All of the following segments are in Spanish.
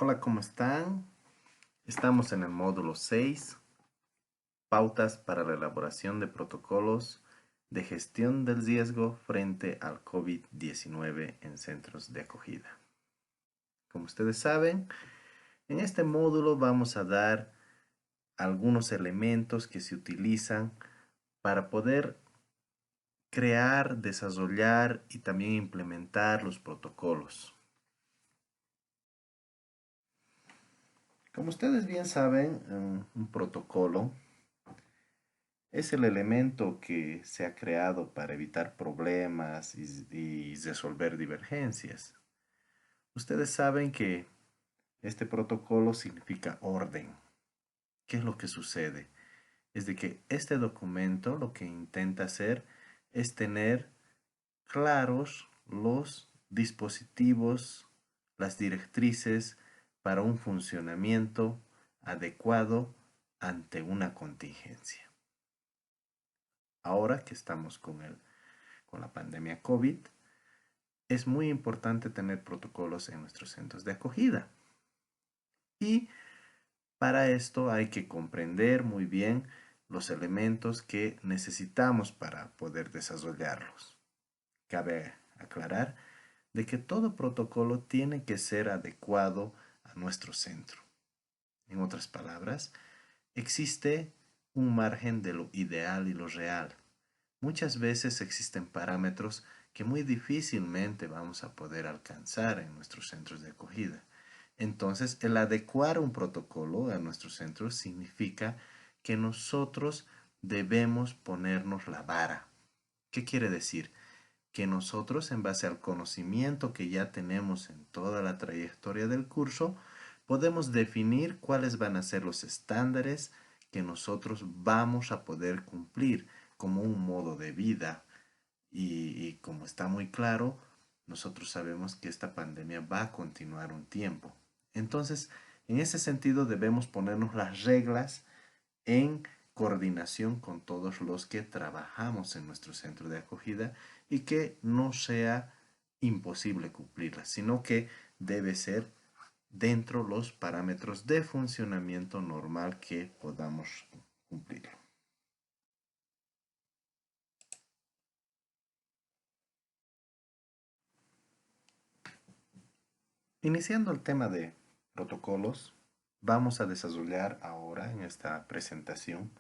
Hola, ¿cómo están? Estamos en el módulo 6, pautas para la elaboración de protocolos de gestión del riesgo frente al COVID-19 en centros de acogida. Como ustedes saben, en este módulo vamos a dar algunos elementos que se utilizan para poder crear, desarrollar y también implementar los protocolos. Como ustedes bien saben, un protocolo es el elemento que se ha creado para evitar problemas y resolver divergencias. Ustedes saben que este protocolo significa orden. ¿Qué es lo que sucede? Es de que este documento lo que intenta hacer es tener claros los dispositivos, las directrices para un funcionamiento adecuado ante una contingencia. Ahora que estamos con la pandemia COVID, es muy importante tener protocolos en nuestros centros de acogida. Y para esto hay que comprender muy bien los elementos que necesitamos para poder desarrollarlos. Cabe aclarar de que todo protocolo tiene que ser adecuado a nuestro centro. En otras palabras, existe un margen de lo ideal y lo real. Muchas veces existen parámetros que muy difícilmente vamos a poder alcanzar en nuestros centros de acogida. Entonces, el adecuar un protocolo a nuestros centros significa que nosotros debemos ponernos la vara. ¿Qué quiere decir? Que nosotros, en base al conocimiento que ya tenemos en toda la trayectoria del curso, podemos definir cuáles van a ser los estándares que nosotros vamos a poder cumplir como un modo de vida. Y como está muy claro, nosotros sabemos que esta pandemia va a continuar un tiempo. Entonces, en ese sentido debemos ponernos las reglas en coordinación con todos los que trabajamos en nuestro centro de acogida y que no sea imposible cumplirlas, sino que debe ser dentro los parámetros de funcionamiento normal que podamos cumplir. Iniciando el tema de protocolos, vamos a desarrollar ahora en esta presentación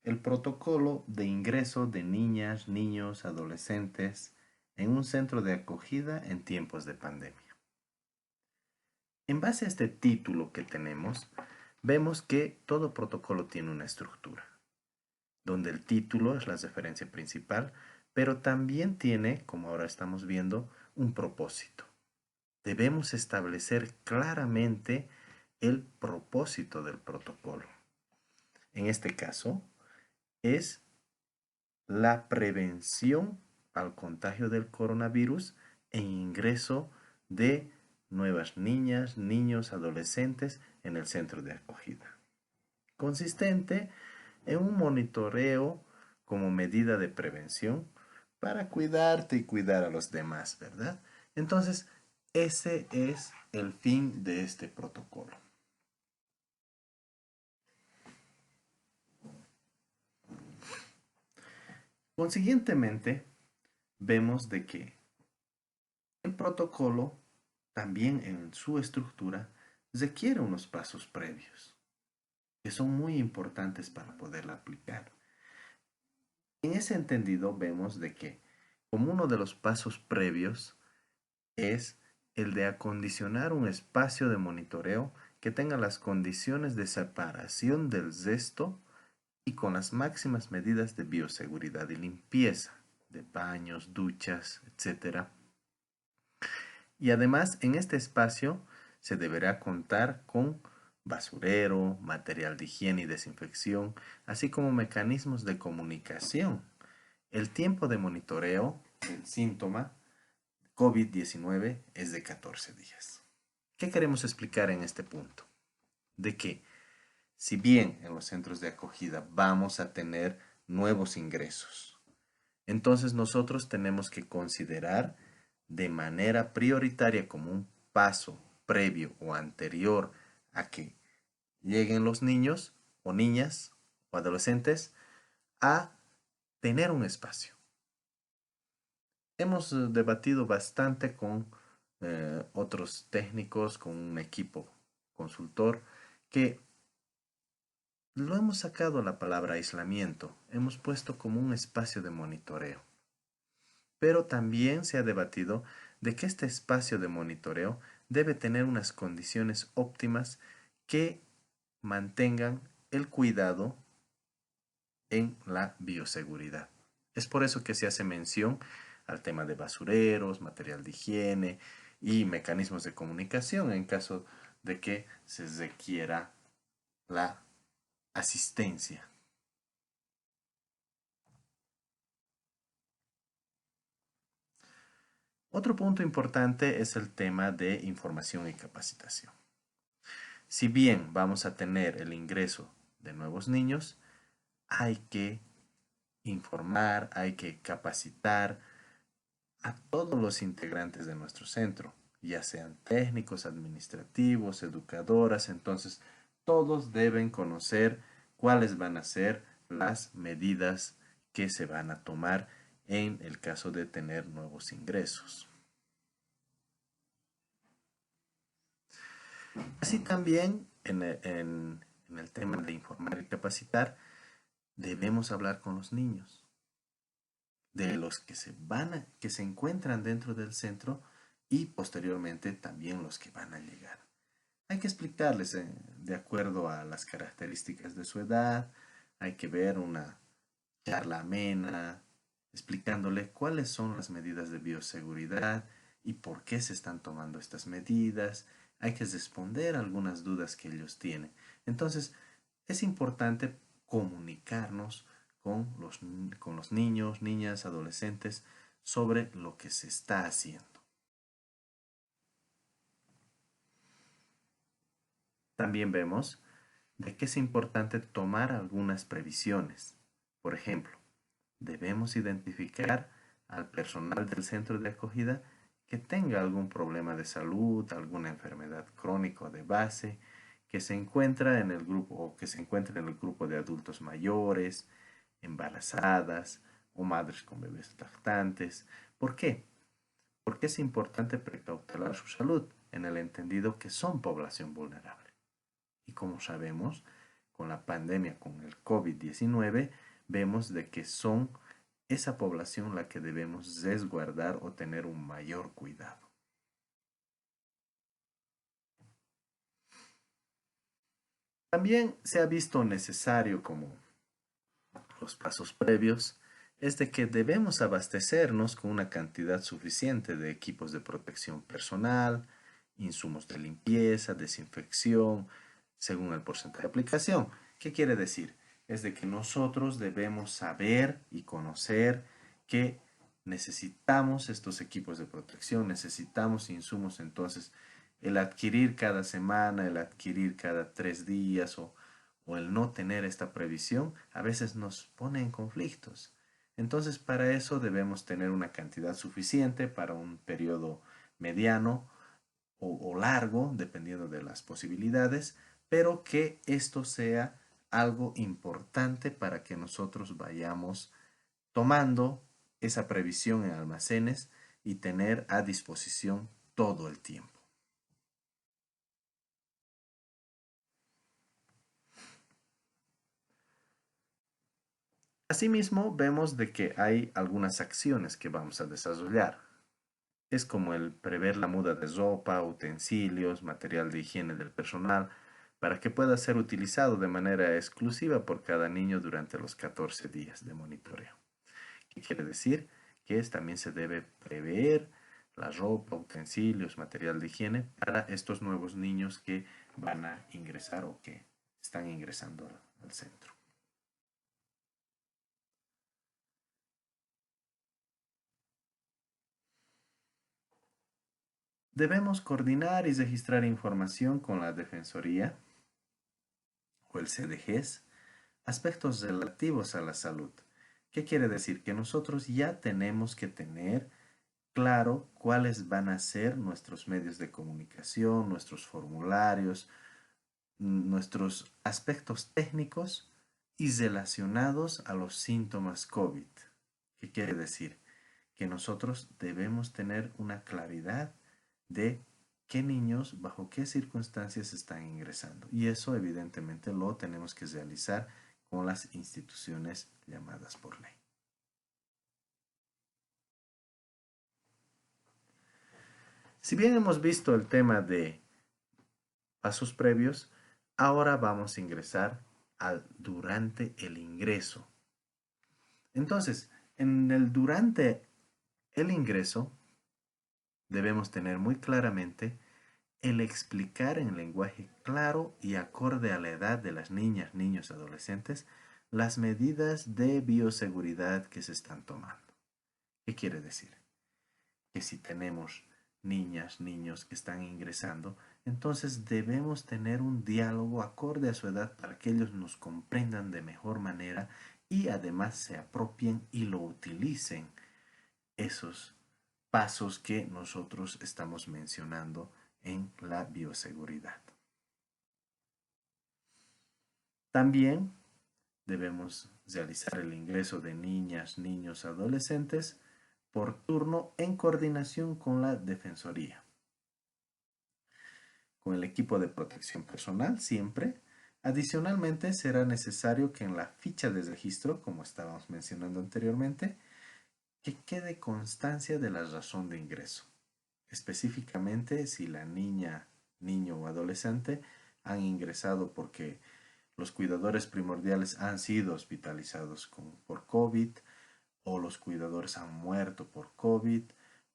el protocolo de ingreso de niñas, niños, adolescentes en un centro de acogida en tiempos de pandemia. En base a este título que tenemos, vemos que todo protocolo tiene una estructura, donde el título es la referencia principal, pero también tiene, como ahora estamos viendo, un propósito. Debemos establecer claramente el propósito del protocolo. En este caso, es la prevención al contagio del coronavirus e ingreso de nuevas niñas, niños, adolescentes en el centro de acogida. Consistente en un monitoreo como medida de prevención para cuidarte y cuidar a los demás, ¿verdad? Entonces, ese es el fin de este protocolo. Consiguientemente, vemos de que el protocolo también en su estructura requiere unos pasos previos que son muy importantes para poderla aplicar. En ese entendido vemos de que como uno de los pasos previos es el de acondicionar un espacio de monitoreo que tenga las condiciones de separación del resto y con las máximas medidas de bioseguridad y limpieza, de baños, duchas, etc. Y además, en este espacio se deberá contar con basurero, material de higiene y desinfección, así como mecanismos de comunicación. El tiempo de monitoreo del síntoma COVID-19 es de 14 días. ¿Qué queremos explicar en este punto? De que si bien en los centros de acogida vamos a tener nuevos ingresos, entonces nosotros tenemos que considerar de manera prioritaria como un paso previo o anterior a que lleguen los niños o niñas o adolescentes a tener un espacio. Hemos debatido bastante con otros técnicos, con un equipo consultor, que lo hemos sacado la palabra aislamiento, hemos puesto como un espacio de monitoreo. Pero también se ha debatido de que este espacio de monitoreo debe tener unas condiciones óptimas que mantengan el cuidado en la bioseguridad. Es por eso que se hace mención al tema de basureros, material de higiene y mecanismos de comunicación en caso de que se requiera la asistencia. Otro punto importante es el tema de información y capacitación. Si bien vamos a tener el ingreso de nuevos niños, hay que informar, hay que capacitar a todos los integrantes de nuestro centro, ya sean técnicos, administrativos, educadoras, entonces todos deben conocer cuáles van a ser las medidas que se van a tomar en el caso de tener nuevos ingresos. Así también en el tema de informar y capacitar, debemos hablar con los niños, de los que se encuentran dentro del centro y posteriormente también los que van a llegar. Hay que explicarles de acuerdo a las características de su edad, hay que ver una charla amena, explicándole cuáles son las medidas de bioseguridad y por qué se están tomando estas medidas. Hay que responder algunas dudas que ellos tienen. Entonces, es importante comunicarnos con los niños, niñas, adolescentes sobre lo que se está haciendo. También vemos de que es importante tomar algunas previsiones. Por ejemplo, debemos identificar al personal del centro de acogida que tenga algún problema de salud, alguna enfermedad crónica de base, que se encuentra en el grupo o que se encuentre en el grupo de adultos mayores, embarazadas o madres con bebés lactantes. ¿Por qué? Porque es importante precautelar su salud en el entendido que son población vulnerable. Y como sabemos, con la pandemia, con el COVID-19, vemos de que son esa población la que debemos resguardar o tener un mayor cuidado. También se ha visto necesario, como los pasos previos, es de que debemos abastecernos con una cantidad suficiente de equipos de protección personal, insumos de limpieza, desinfección, según el porcentaje de aplicación. ¿Qué quiere decir? Es de que nosotros debemos saber y conocer que necesitamos estos equipos de protección, necesitamos insumos, entonces el adquirir cada semana, el adquirir cada 3 días o el no tener esta previsión a veces nos pone en conflictos. Entonces, para eso debemos tener una cantidad suficiente para un periodo mediano o largo, dependiendo de las posibilidades, pero que esto sea algo importante para que nosotros vayamos tomando esa previsión en almacenes y tener a disposición todo el tiempo. Asimismo, vemos de que hay algunas acciones que vamos a desarrollar. Es como el prever la muda de ropa, utensilios, material de higiene del personal, para que pueda ser utilizado de manera exclusiva por cada niño durante los 14 días de monitoreo. ¿Qué quiere decir? Que también se debe prever la ropa, utensilios, material de higiene para estos nuevos niños que van a ingresar o que están ingresando al centro. Debemos coordinar y registrar información con la Defensoría o el CDGES, aspectos relativos a la salud. ¿Qué quiere decir? Que nosotros ya tenemos que tener claro cuáles van a ser nuestros medios de comunicación, nuestros formularios, nuestros aspectos técnicos y relacionados a los síntomas COVID. ¿Qué quiere decir? Que nosotros debemos tener una claridad de qué niños, bajo qué circunstancias están ingresando. Y eso evidentemente lo tenemos que realizar con las instituciones llamadas por ley. Si bien hemos visto el tema de pasos previos, ahora vamos a ingresar al durante el ingreso. Entonces, en el durante el ingreso debemos tener muy claramente el explicar en lenguaje claro y acorde a la edad de las niñas, niños, adolescentes, las medidas de bioseguridad que se están tomando. ¿Qué quiere decir? Que si tenemos niñas, niños que están ingresando, entonces debemos tener un diálogo acorde a su edad para que ellos nos comprendan de mejor manera y además se apropien y lo utilicen esos pasos que nosotros estamos mencionando en la bioseguridad. También debemos realizar el ingreso de niñas, niños, adolescentes por turno en coordinación con la Defensoría. Con el equipo de protección personal siempre. Adicionalmente, será necesario que en la ficha de registro, como estábamos mencionando anteriormente, que quede constancia de la razón de ingreso. Específicamente si la niña, niño o adolescente han ingresado porque los cuidadores primordiales han sido hospitalizados por COVID o los cuidadores han muerto por COVID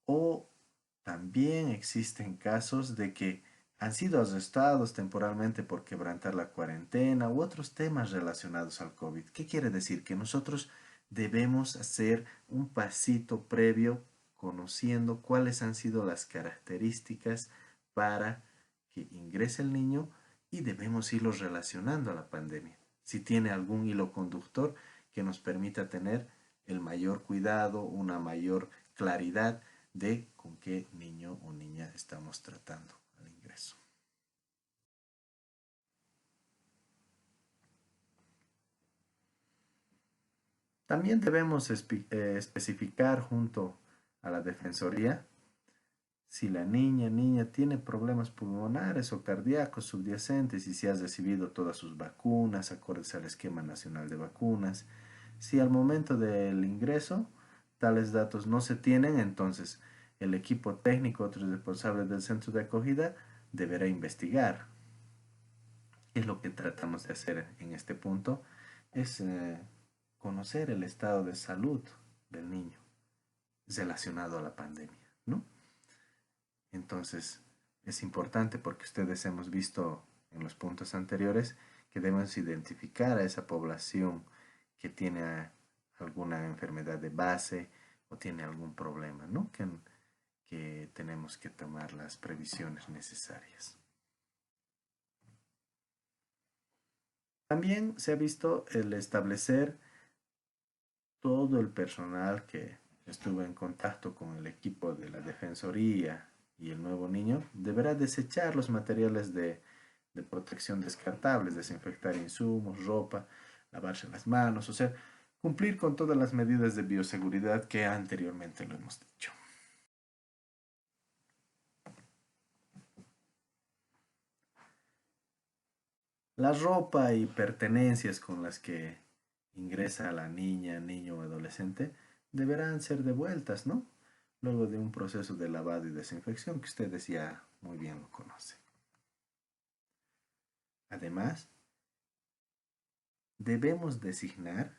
o también existen casos de que han sido arrestados temporalmente por quebrantar la cuarentena u otros temas relacionados al COVID. ¿Qué quiere decir? Que nosotros debemos hacer un pasito previo conociendo cuáles han sido las características para que ingrese el niño y debemos irlos relacionando a la pandemia. Si tiene algún hilo conductor que nos permita tener el mayor cuidado, una mayor claridad de con qué niño o niña estamos tratando al ingreso. También debemos especificar junto a la Defensoría si la niña tiene problemas pulmonares o cardíacos subyacentes y si ha recibido todas sus vacunas, acordes al esquema nacional de vacunas. Si al momento del ingreso tales datos no se tienen, entonces el equipo técnico, otros responsables del centro de acogida, deberá investigar. ¿Qué es lo que tratamos de hacer en este punto? Es conocer el estado de salud del niño relacionado a la pandemia, ¿no? Entonces, es importante porque ustedes hemos visto en los puntos anteriores que debemos identificar a esa población que tiene alguna enfermedad de base o tiene algún problema, ¿no? Que tenemos que tomar las previsiones necesarias. También se ha visto el establecer todo el personal que estuvo en contacto con el equipo de la Defensoría y el nuevo niño deberá desechar los materiales de protección descartables, desinfectar insumos, ropa, lavarse las manos, o sea, cumplir con todas las medidas de bioseguridad que anteriormente lo hemos dicho. La ropa y pertenencias con las que ingresa la niña, niño o adolescente deberán ser devueltas, ¿no? Luego de un proceso de lavado y desinfección que ustedes ya muy bien lo conocen. Además, debemos designar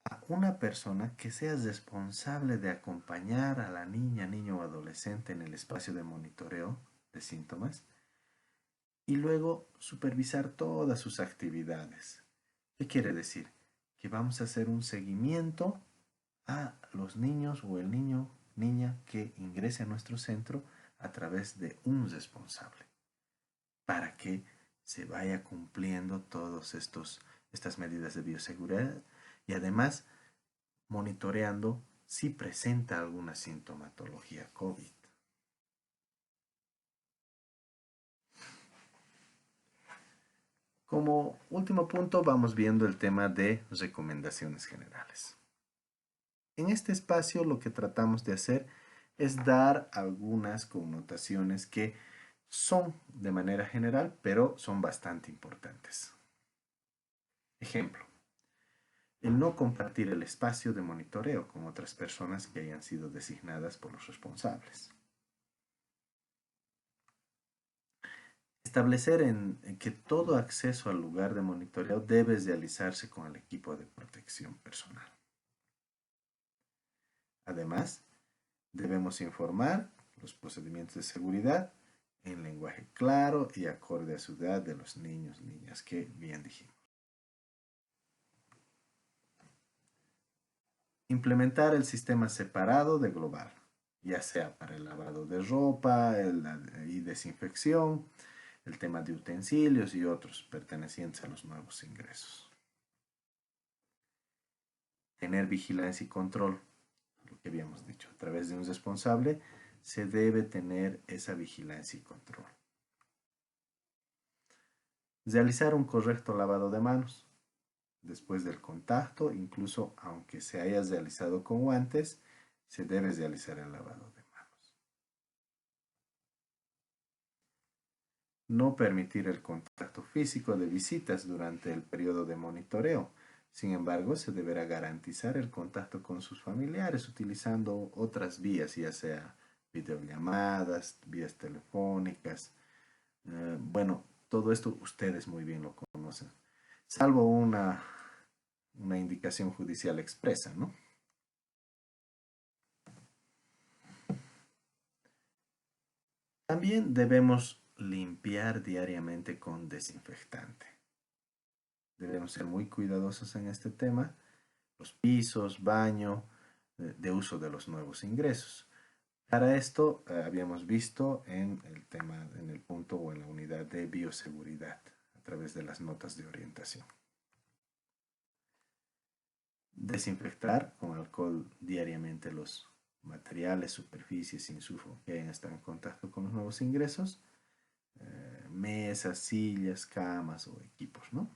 a una persona que sea responsable de acompañar a la niña, niño o adolescente en el espacio de monitoreo de síntomas y luego supervisar todas sus actividades. ¿Qué quiere decir? Que vamos a hacer un seguimiento a los niños o el niño, niña que ingrese a nuestro centro a través de un responsable para que se vaya cumpliendo todas estas medidas de bioseguridad y además monitoreando si presenta alguna sintomatología COVID. Como último punto, vamos viendo el tema de recomendaciones generales. En este espacio lo que tratamos de hacer es dar algunas connotaciones que son de manera general, pero son bastante importantes. Ejemplo, el no compartir el espacio de monitoreo con otras personas que hayan sido designadas por los responsables. Establecer en que todo acceso al lugar de monitoreo debe realizarse con el equipo de protección personal. Además, debemos informar los procedimientos de seguridad en lenguaje claro y acorde a su edad de los niños, niñas, que bien dijimos. Implementar el sistema separado de global, ya sea para el lavado de ropa y desinfección, el tema de utensilios y otros pertenecientes a los nuevos ingresos. Tener vigilancia y control, lo que habíamos dicho, a través de un responsable se debe tener esa vigilancia y control. Realizar un correcto lavado de manos después del contacto, incluso aunque se haya realizado con guantes, se debe realizar el lavado de manos. No permitir el contacto físico de visitas durante el periodo de monitoreo. Sin embargo, se deberá garantizar el contacto con sus familiares utilizando otras vías, ya sea videollamadas, vías telefónicas. Bueno, todo esto ustedes muy bien lo conocen, salvo una indicación judicial expresa, ¿no? También debemos limpiar diariamente con desinfectante. Debemos ser muy cuidadosos en este tema. Los pisos, baño, de uso de los nuevos ingresos. Para esto habíamos visto en el tema, en el punto o en la unidad de bioseguridad a través de las notas de orientación. Desinfectar con alcohol diariamente los materiales, superficies, insumos que hayan estado en contacto con los nuevos ingresos, mesas, sillas, camas o equipos, ¿no?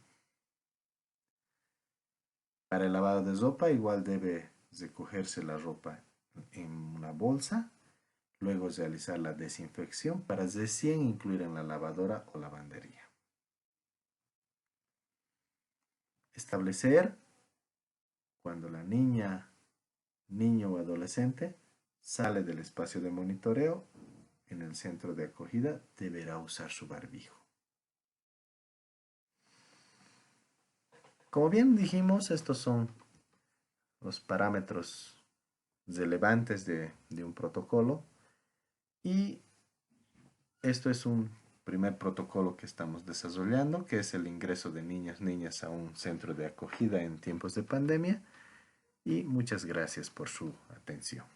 Para el lavado de ropa igual debe recogerse la ropa en una bolsa, luego realizar la desinfección para recién incluir en la lavadora o lavandería. Establecer cuando la niña, niño o adolescente sale del espacio de monitoreo en el centro de acogida, deberá usar su barbijo. Como bien dijimos, estos son los parámetros relevantes de un protocolo y esto es un primer protocolo que estamos desarrollando, que es el ingreso de niños, niñas a un centro de acogida en tiempos de pandemia y muchas gracias por su atención.